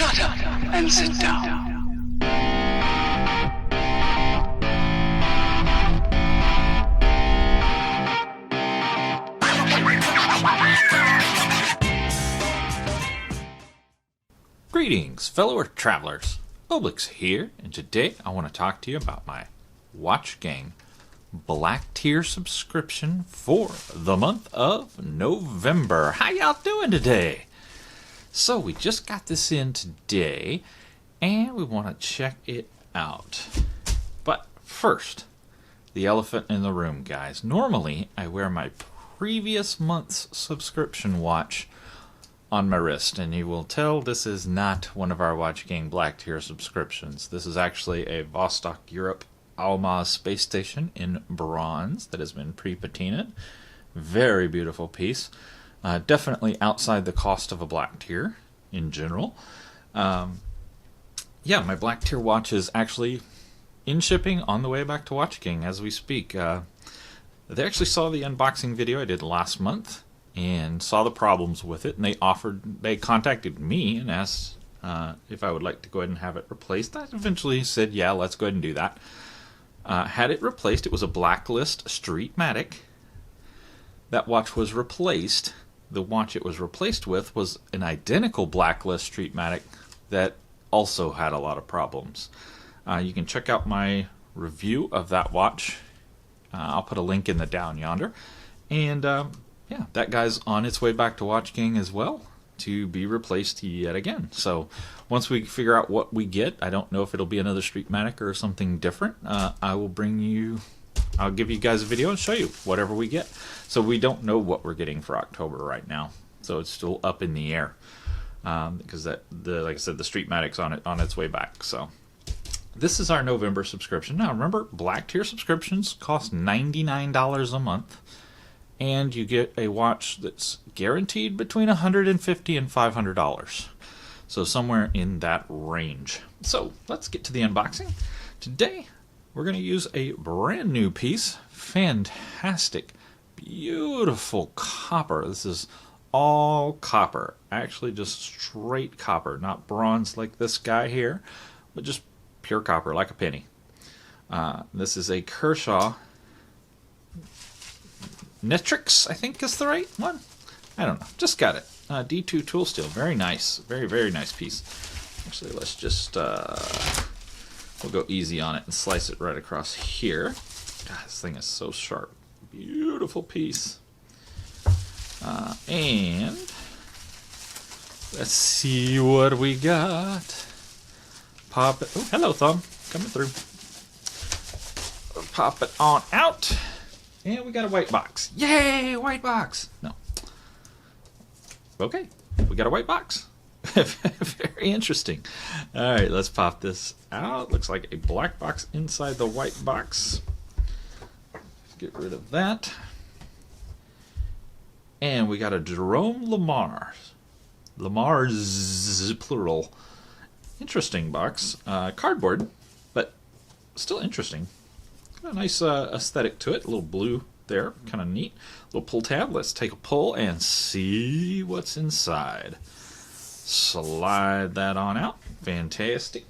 Shut up and sit down. Greetings, fellow travelers. Obelix here, and today I want to talk to you about my Watch Gang Black Tier subscription for the month of November. How y'all doing today? So we just got this in today, and we want to check it out. But first, the elephant in the room, guys. Normally, I wear my previous month's subscription watch on my wrist, and you will tell this is not one of our Watch Gang Black Tier subscriptions. This is actually a Vostok Europe Almaz space station in bronze that has been pre-patinaed. Very beautiful piece. Definitely outside the cost of a Black Tier in general. Yeah, my Black Tier watch is actually in shipping on the way back to Watch Gang as we speak. They actually saw the unboxing video I did last month and saw the problems with it, and they contacted me and asked if I would like to go ahead and have it replaced. I eventually said, yeah, let's go ahead and do that. Had it replaced. It was a Blacklist Streetmatic. That watch was replaced. The watch it was replaced with was an identical Blacklist Streetmatic that also had a lot of problems. You can check out my review of that watch. I'll put a link in the down yonder. And yeah, that guy's on its way back to Watch Gang as well to be replaced yet again. So once we figure out what we get, I don't know if it'll be another Streetmatic or something different. I'll give you guys a video and show you whatever we get. So we don't know what we're getting for October right now. So it's still up in the air. Because like I said, the Streetmatic's on its way back. So this is our November subscription. Now remember, Black Tier subscriptions cost $99 a month. And you get a watch that's guaranteed between $150 and $500. So somewhere in that range. So let's get to the unboxing. Today, we're going to use a brand new piece. Fantastic, beautiful copper. This is all copper. Actually just straight copper. Not bronze like this guy here, but just pure copper, like a penny. This is a Kershaw Netrix, I think is the right one. I don't know. Just got it. D2 tool steel. Very nice. Very, very nice piece. Actually, let's just we'll go easy on it and slice it right across here. God, this thing is so sharp. Beautiful piece. And let's see what we got. Pop it. Oh, hello, Thumb. Coming through. Pop it on out. And we got a white box. Yay, white box. No. Okay, we got a white box. Very interesting. All right, let's pop this out. Looks like a black box inside the white box. Let's get rid of that. And we got a Jerome Lamar. Lamar's plural. Interesting box. Cardboard, but still interesting. Got a nice aesthetic to it. A little blue there. Kind of neat. Little pull tab. Let's take a pull and see what's inside. Slide that on out. Fantastic.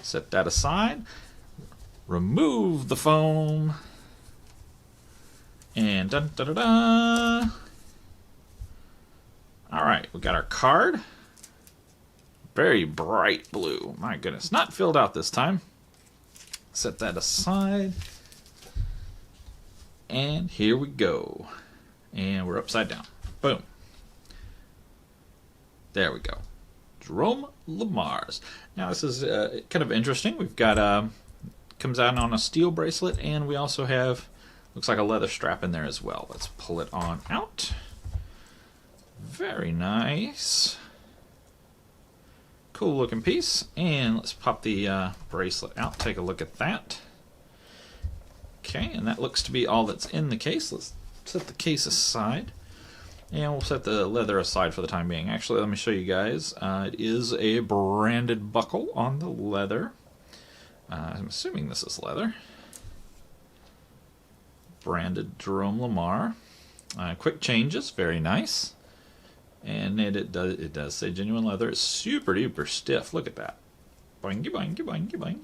Set that aside. Remove the foam. And dun da da da. Alright, we got our card. Very bright blue. My goodness. Not filled out this time. Set that aside. And here we go. And we're upside down. Boom. There we go. Jerome Lamar's. Now this is kind of interesting. We've got comes out on a steel bracelet, and we also have looks like a leather strap in there as well. Let's pull it on out. Very nice. Cool looking piece. And let's pop the bracelet out. Take a look at that. Okay, and that looks to be all that's in the case. Let's set the case aside. And we'll set the leather aside for the time being. Actually, let me show you guys. It is a branded buckle on the leather. I'm assuming this is leather. Branded Jerome Lamar. Quick changes, very nice. And it does say genuine leather. It's super duper stiff. Look at that. Boingy, boingy, boingy, boingy.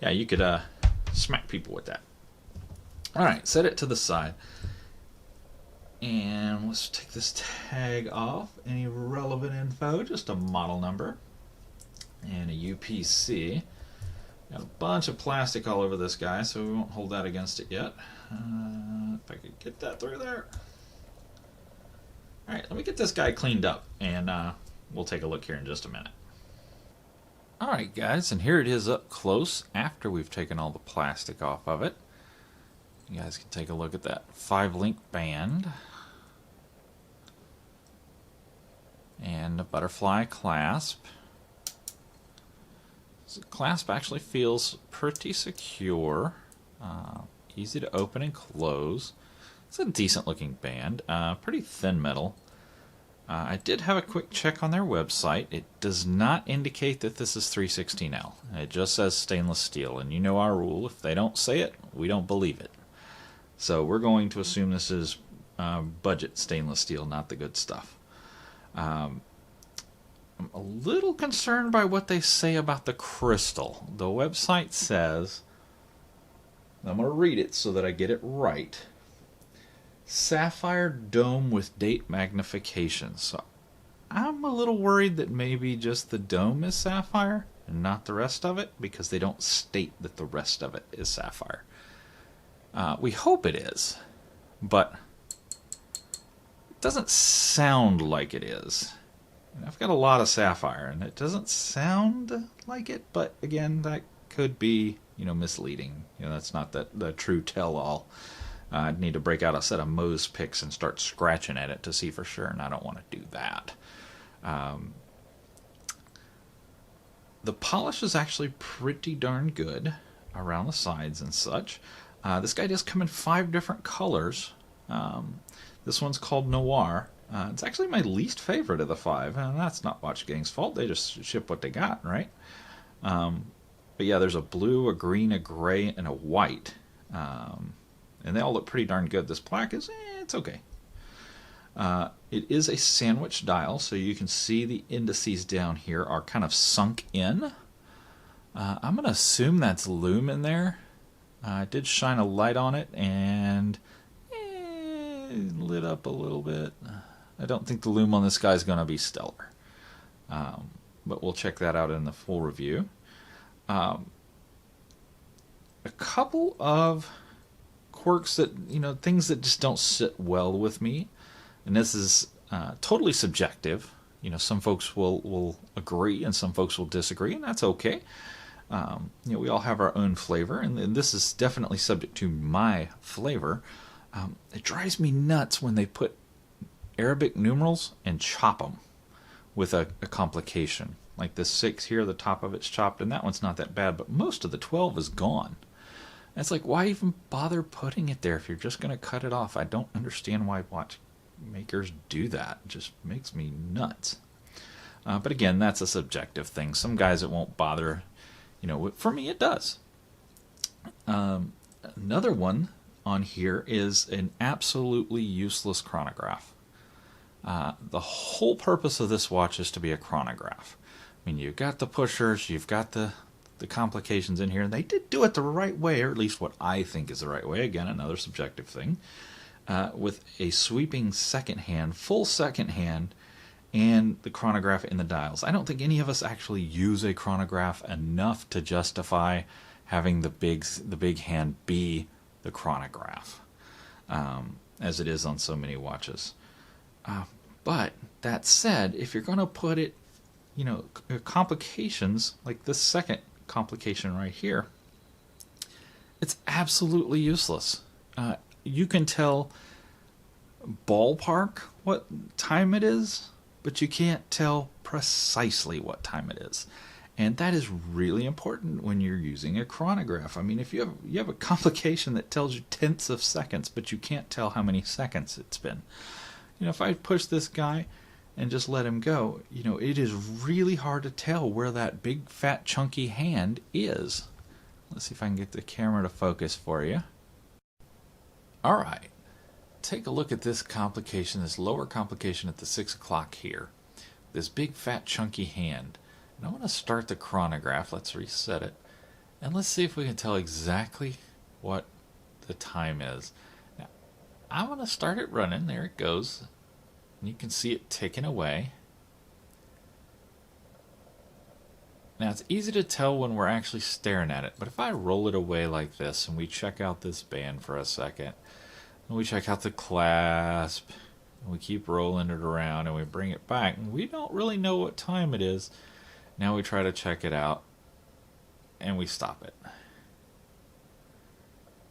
Yeah, you could smack people with that. Alright, set it to the side. And let's take this tag off. Any relevant info, just a model number. And a UPC. Got a bunch of plastic all over this guy, so we won't hold that against it yet. If I could get that through there. Alright, let me get this guy cleaned up, and we'll take a look here in just a minute. Alright guys, and here it is up close after we've taken all the plastic off of it. You guys can take a look at that 5-link band. And a butterfly clasp. The clasp actually feels pretty secure. Easy to open and close. It's a decent looking band. Pretty thin metal. I did have a quick check on their website. It does not indicate that this is 316L. It just says stainless steel, and you know our rule. If they don't say it, we don't believe it. So we're going to assume this is budget stainless steel, not the good stuff. I'm a little concerned by what they say about the crystal. The website says, I'm going to read it so that I get it right. Sapphire dome with date magnification. So I'm a little worried that maybe just the dome is sapphire and not the rest of it, because they don't state that the rest of it is sapphire. We hope it is, but it doesn't sound like it is. And I've got a lot of sapphire, and it doesn't sound like it, but again, that could be, misleading. That's not the true tell-all. I'd need to break out a set of Mohs picks and start scratching at it to see for sure, and I don't want to do that. The polish is actually pretty darn good around the sides and such. This guy does come in 5 different colors. This one's called Noir. It's actually my least favorite of the 5, and that's not WatchGang's fault. They just ship what they got, right? But yeah, there's a blue, a green, a gray, and a white. And they all look pretty darn good. This plaque is, it's okay. It is a sandwich dial, so you can see the indices down here are kind of sunk in. I'm going to assume that's lume in there. I did shine a light on it, and it lit up a little bit. I don't think the lume on this guy is going to be stellar. But we'll check that out in the full review. A couple of quirks that, things that just don't sit well with me. And this is totally subjective. Some folks will agree and some folks will disagree, and that's okay. We all have our own flavor, and this is definitely subject to my flavor. It drives me nuts when they put Arabic numerals and chop them with a complication. Like this 6 here, the top of it's chopped, and that one's not that bad, but most of the 12 is gone. And it's like, why even bother putting it there if you're just going to cut it off? I don't understand why watchmakers do that. It just makes me nuts. But again, that's a subjective thing. Some guys it won't bother. For me it does. Another one on here is an absolutely useless chronograph. The whole purpose of this watch is to be a chronograph. You've got the pushers, you've got the complications in here, and they did do it the right way, or at least what I think is the right way. Again, another subjective thing. With a sweeping second hand, full second hand, and the chronograph in the dials. I don't think any of us actually use a chronograph enough to justify having the big hand be the chronograph, as it is on so many watches. But that said, if you're going to put it, complications like this second complication right here, it's absolutely useless. You can tell ballpark what time it is, but you can't tell precisely what time it is. And that is really important when you're using a chronograph. If you have a complication that tells you tenths of seconds, but you can't tell how many seconds it's been. If I push this guy and just let him go, it is really hard to tell where that big, fat, chunky hand is. Let's see if I can get the camera to focus for you. Alright. take a look at this complication, this lower complication at the 6 o'clock here. This big fat chunky hand. And I want to start the chronograph. Let's reset it. And let's see if we can tell exactly what the time is. Now, I want to start it running. There it goes. And you can see it ticking away. Now it's easy to tell when we're actually staring at it, but if I roll it away like this and we check out this band for a second, and we check out the clasp, and we keep rolling it around and we bring it back, and we don't really know what time it is. Now we try to check it out and we stop it.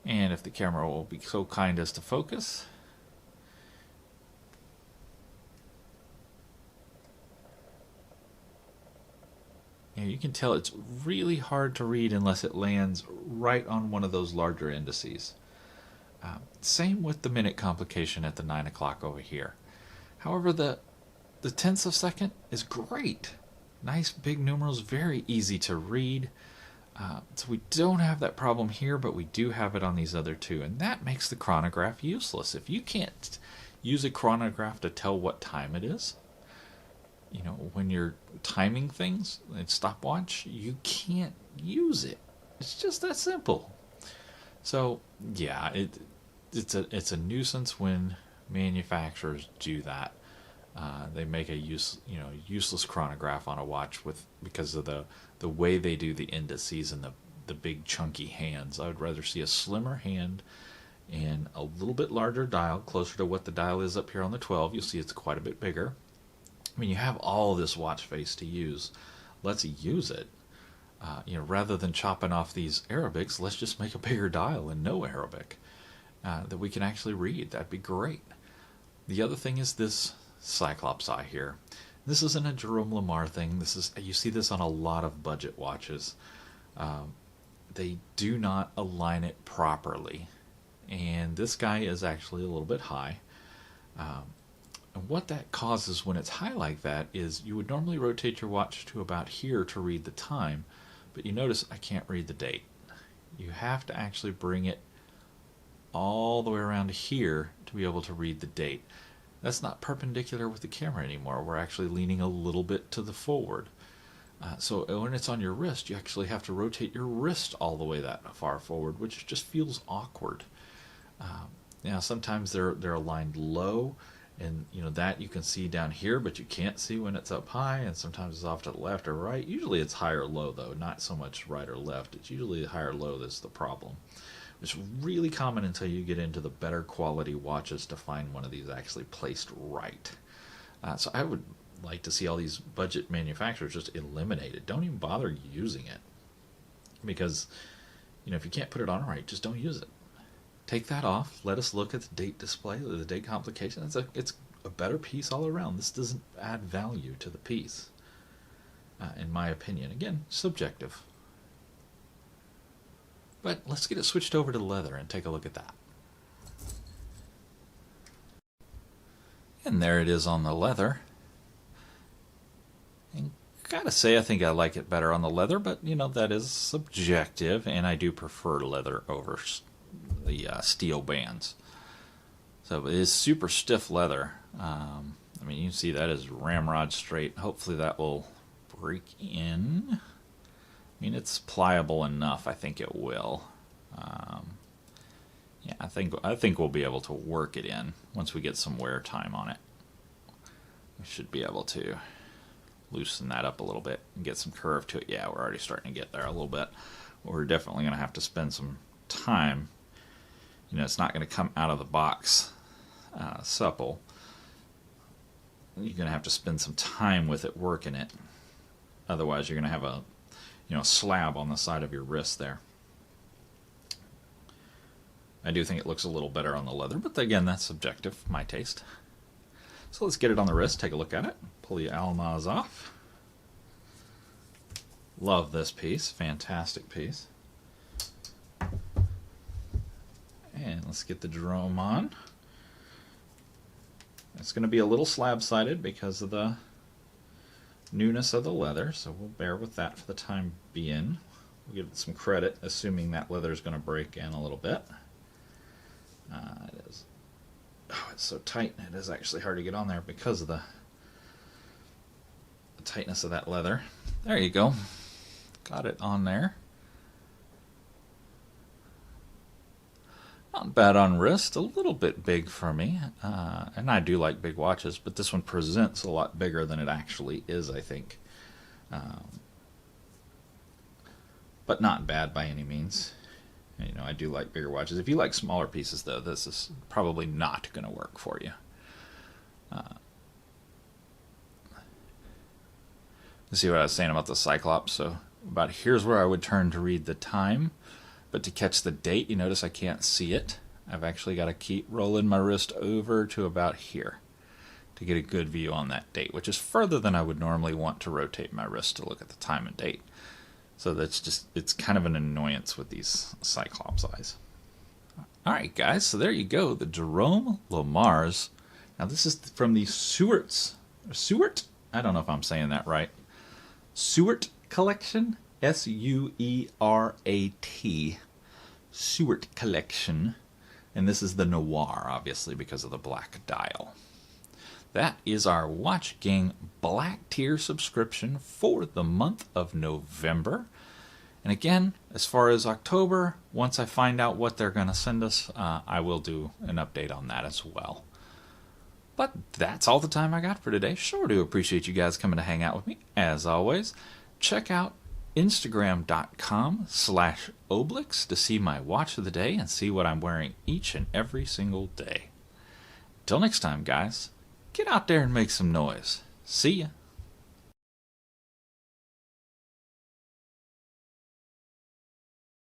And if the camera will be so kind as to focus, you can tell it's really hard to read unless it lands right on one of those larger indices. Same with the minute complication at the 9 o'clock over here. However, the tenths of second is great. Nice big numerals, very easy to read. So we don't have that problem here, but we do have it on these other two, and that makes the chronograph useless. If you can't use a chronograph to tell what time it is, when you're timing things in stopwatch, you can't use it. It's just that simple. So yeah, it's a nuisance when manufacturers do that. They make a useless chronograph on a watch because of the way they do the indices and the big chunky hands. I would rather see a slimmer hand and a little bit larger dial, closer to what the dial is up here on the 12. You'll see it's quite a bit bigger. I mean, you have all this watch face to use. Let's use it. Rather than chopping off these Arabics, let's just make a bigger dial and no Arabic that we can actually read. That'd be great. The other thing is this Cyclops Eye here. This isn't a Jerome Lamar thing. You see this on a lot of budget watches. They do not align it properly, and this guy is actually a little bit high. And what that causes when it's high like that is you would normally rotate your watch to about here to read the time, but you notice I can't read the date. You have to actually bring it all the way around here to be able to read the date. That's not perpendicular with the camera anymore. We're actually leaning a little bit to the forward. So when it's on your wrist, you actually have to rotate your wrist all the way that far forward, which just feels awkward. Sometimes they're aligned low, and that you can see down here, but you can't see when it's up high, and sometimes it's off to the left or right. Usually it's high or low, though, not so much right or left. It's usually high or low that's the problem. It's really common until you get into the better quality watches to find one of these actually placed right. So I would like to see all these budget manufacturers just eliminate it. Don't even bother using it, because if you can't put it on right, just don't use it. Take that off. Let us look at the date display, the date complication. It's a better piece all around. This doesn't add value to the piece, in my opinion. Again, subjective. But let's get it switched over to leather and take a look at that. And there it is on the leather. And gotta say, I think I like it better on the leather, but that is subjective, and I do prefer leather over the steel bands. So it is super stiff leather. You can see that is ramrod straight. Hopefully that will break in. It's pliable enough. I think it will. I think we'll be able to work it in once we get some wear time on it. We should be able to loosen that up a little bit and get some curve to it. Yeah, we're already starting to get there a little bit. We're definitely going to have to spend some time. It's not going to come out of the box supple. You're going to have to spend some time with it working it. Otherwise, you're going to have a slab on the side of your wrist there. I do think it looks a little better on the leather, but again, that's subjective, my taste. So let's get it on the wrist, take a look at it, pull the almaz off. Love this piece, fantastic piece. And let's get the Jerome on. It's going to be a little slab-sided because of the newness of the leather, so we'll bear with that for the time being. We'll give it some credit, assuming that leather is going to break in a little bit. It is Oh, it's so tight, it is actually hard to get on there because of the tightness of that leather. There you go. Got it on there. Not bad on wrist, a little bit big for me. And I do like big watches, but this one presents a lot bigger than it actually is, I think. But not bad by any means. You know, I do like bigger watches. If you like smaller pieces, though, this is probably not going to work for you. You see what I was saying about the Cyclops? So about here's where I would turn to read the time. But to catch the date, you notice I can't see it. I've actually got to keep rolling my wrist over to about here to get a good view on that date, which is further than I would normally want to rotate my wrist to look at the time and date. So that's just, it's kind of an annoyance with these Cyclops eyes. All right, guys, so there you go, the Jerome Lemars. Now this is from the Sewart? I don't know if I'm saying that right. Sewart collection, S-U-E-R-A-T, Sewart collection, and this is the Noir, obviously, because of the black dial. That is our Watch Gang Black Tier subscription for the month of November. And again, as far as October, once I find out what they're going to send us, I will do an update on that as well. But that's all the time I got for today. Sure do appreciate you guys coming to hang out with me, as always. Check out Instagram.com/Oblix to see my watch of the day and see what I'm wearing each and every single day. Till next time, guys, get out there and make some noise. See ya.